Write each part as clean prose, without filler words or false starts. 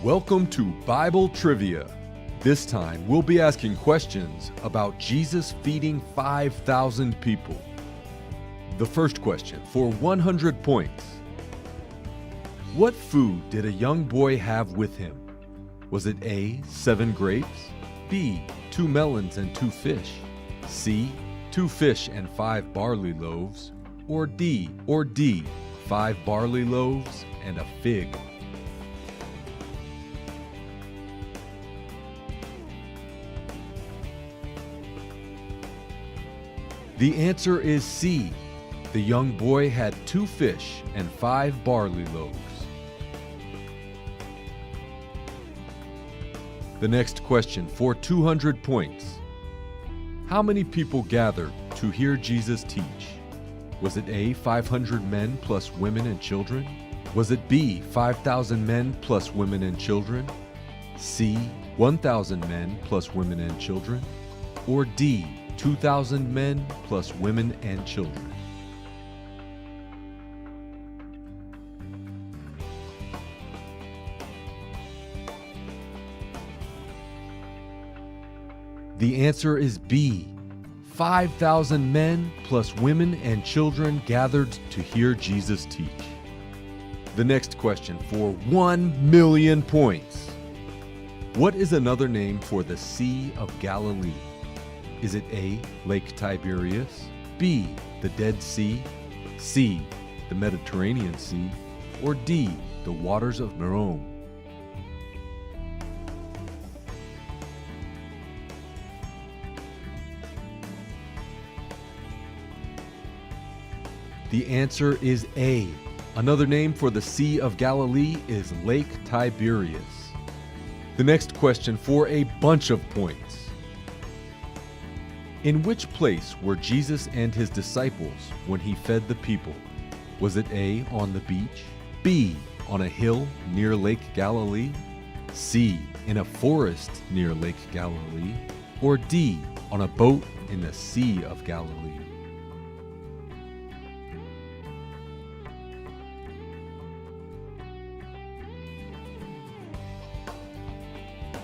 Welcome to Bible Trivia. This time we'll be asking questions about Jesus feeding 5,000 people. The first question for 100 points. What food did a young boy have with him? Was it A, 7 grapes, B, 2 melons and 2 fish, C, 2 fish and 5 barley loaves, or D, 5 barley loaves and a fig? The answer is C. The young boy had 2 fish and 5 barley loaves. The next question for 200 points. How many people gathered to hear Jesus teach? Was it A, 500 men plus women and children? Was it B, 5,000 men plus women and children? C, 1,000 men plus women and children? Or D, 2,000 men plus women and children? The answer is B. 5,000 men plus women and children gathered to hear Jesus teach. The next question for 1 million points. What is another name for the Sea of Galilee? Is it A, Lake Tiberias, B, the Dead Sea, C, the Mediterranean Sea, or D, the waters of Merom? The answer is A. Another name for the Sea of Galilee is Lake Tiberias. The next question for a bunch of points. In which place were Jesus and his disciples when he fed the people? Was it A, on the beach, B, on a hill near Lake Galilee, C, in a forest near Lake Galilee, or D, on a boat in the Sea of Galilee?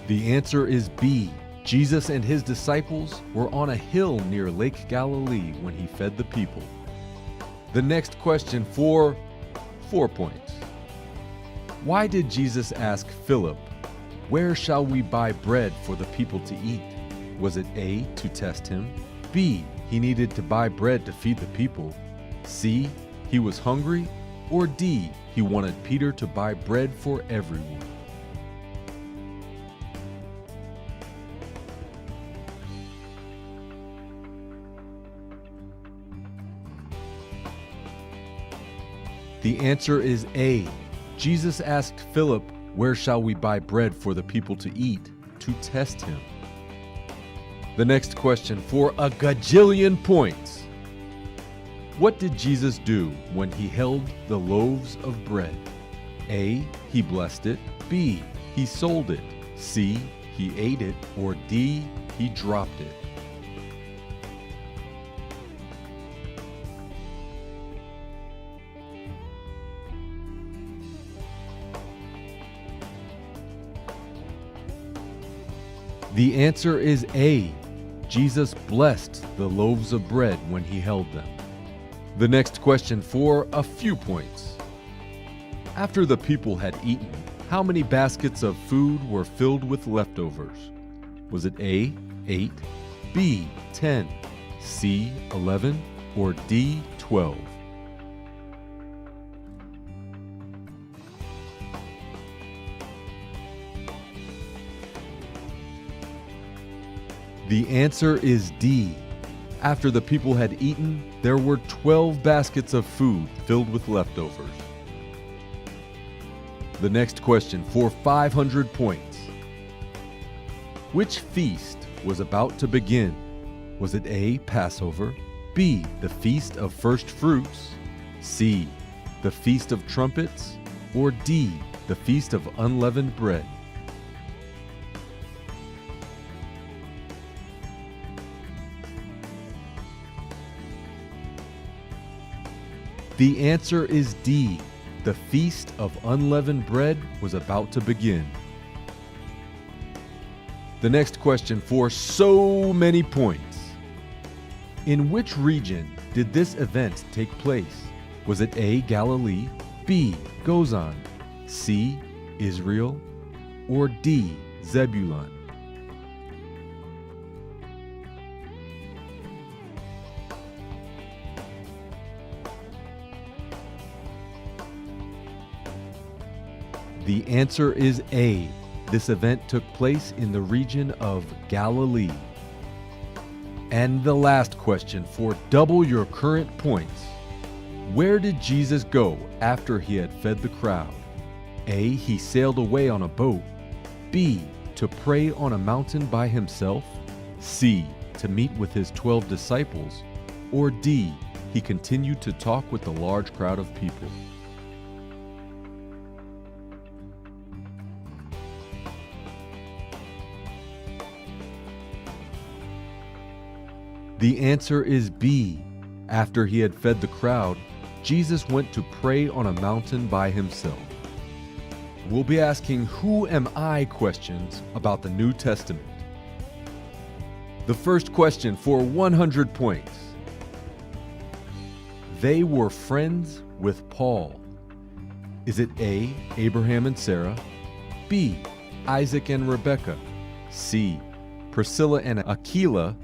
The answer is B. Jesus and his disciples were on a hill near Lake Galilee when he fed the people. The next question for 4 points. Why did Jesus ask Philip, "Where shall we buy bread for the people to eat?" Was it A, to test him, B, he needed to buy bread to feed the people, C, he was hungry, or D, he wanted Peter to buy bread for everyone? The answer is A. Jesus asked Philip, "Where shall we buy bread for the people to eat?" to test him. The next question for a gajillion points. What did Jesus do when he held the loaves of bread? A, he blessed it, B, he sold it, C, he ate it, or D, he dropped it? The answer is A. Jesus blessed the loaves of bread when he held them. The next question for a few points. After the people had eaten, how many baskets of food were filled with leftovers? Was it A, 8, B, 10, C, 11, or D, 12? The answer is D. After the people had eaten, there were 12 baskets of food filled with leftovers. The next question for 500 points. Which feast was about to begin? Was it A, Passover, B, the Feast of First Fruits, C, the Feast of Trumpets, or D, the Feast of Unleavened Bread? The answer is D. The Feast of Unleavened Bread was about to begin. The next question for so many points. In which region did this event take place? Was it A, Galilee, B, Gozan, C, Israel, or D, Zebulun? The answer is A. This event took place in the region of Galilee. And the last question for double your current points. Where did Jesus go after he had fed the crowd? A. He sailed away on a boat. B. To pray on a mountain by himself. C. To meet with his 12 disciples. Or D. He continued to talk with the large crowd of people. The answer is B. After he had fed the crowd, Jesus went to pray on a mountain by himself. We'll be asking who am I questions about the New Testament. The first question for 100 points. They were friends with Paul. Is it A, Abraham and Sarah, B, Isaac and Rebekah, C, Priscilla and Aquila,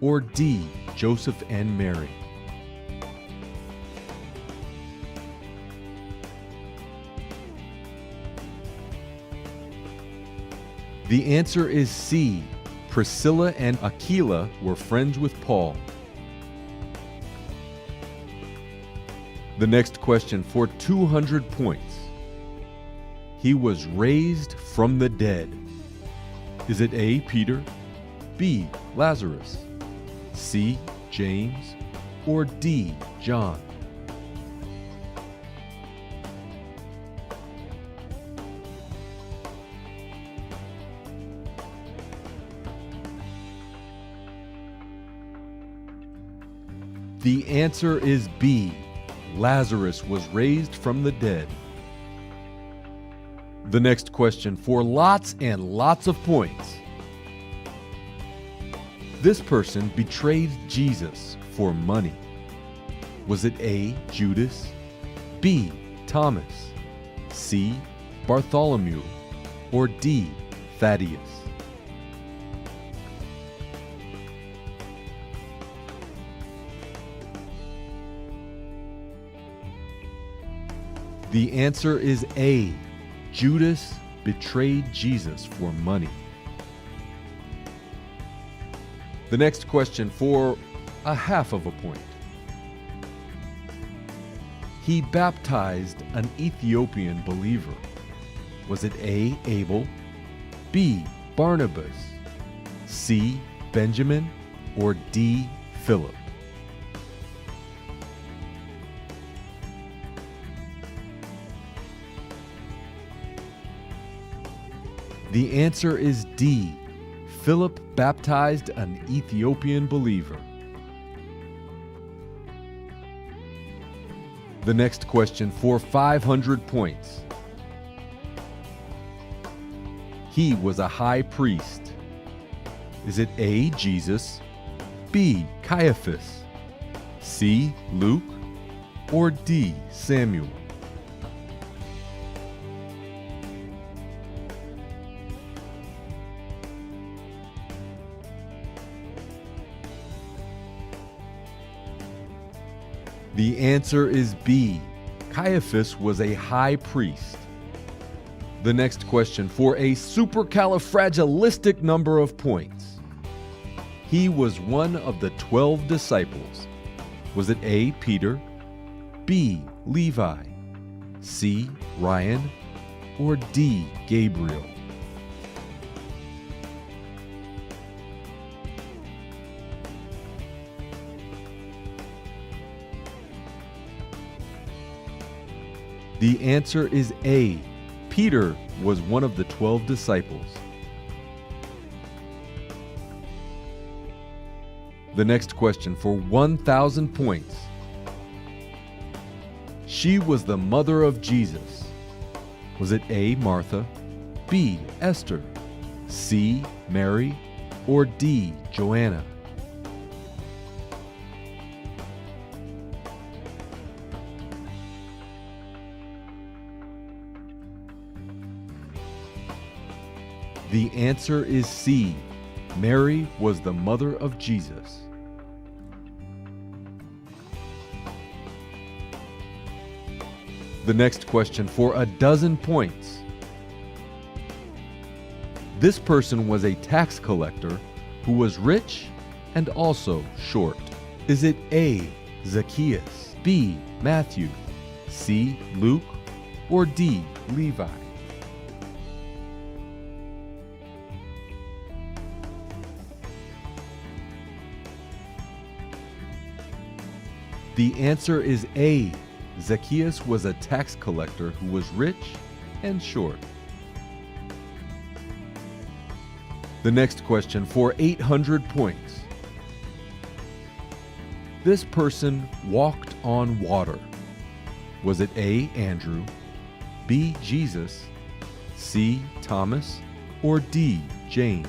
or D, Joseph and Mary? The answer is C. Priscilla and Aquila were friends with Paul. The next question for 200 points. He was raised from the dead. Is it A, Peter, B, Lazarus, C, James, or D, John? The answer is B. Lazarus was raised from the dead. The next question for lots and lots of points. This person betrayed Jesus for money. Was it A, Judas, B, Thomas, C, Bartholomew, or D, Thaddeus? The answer is A. Judas betrayed Jesus for money. The next question for a half of a point. He baptized an Ethiopian believer. Was it A, Abel, B, Barnabas, C, Benjamin, or D, Philip? The answer is D. Philip baptized an Ethiopian believer. The next question for 500 points. He was a high priest. Is it A, Jesus, B, Caiaphas, C, Luke, or D, Samuel? The answer is B. Caiaphas was a high priest. The next question for a supercalifragilistic number of points. He was one of the 12 disciples. Was it A, Peter, B, Levi, C, Ryan, or D, Gabriel? The answer is A. Peter was one of the 12 disciples. The next question for 1,000 points. She was the mother of Jesus. Was it A, Martha, B, Esther, C. Mary, or D. Joanna? The answer is C. Mary was the mother of Jesus. The next question for a dozen points. This person was a tax collector who was rich and also short. Is it A. Zacchaeus, B. Matthew, C. Luke, or D. Levi? The answer is A. Zacchaeus was a tax collector who was rich and short. The next question for 800 points. This person walked on water. Was it A. Andrew, B. Jesus, C. Thomas, or D. James?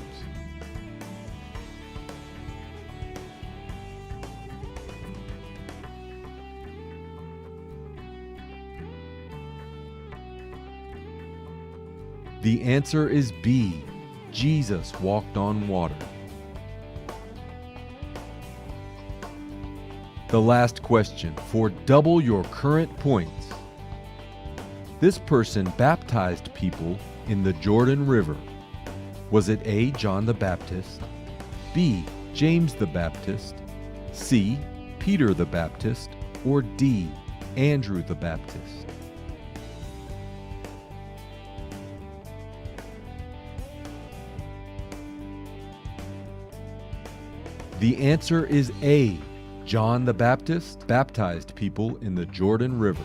The answer is B. Jesus walked on water. The last question for double your current points. This person baptized people in the Jordan River. Was it A. John the Baptist, B. James the Baptist, C. Peter the Baptist, or D. Andrew the Baptist? The answer is A. John the Baptist baptized people in the Jordan River.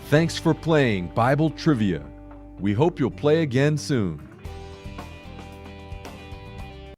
Thanks for playing Bible Trivia. We hope you'll play again soon.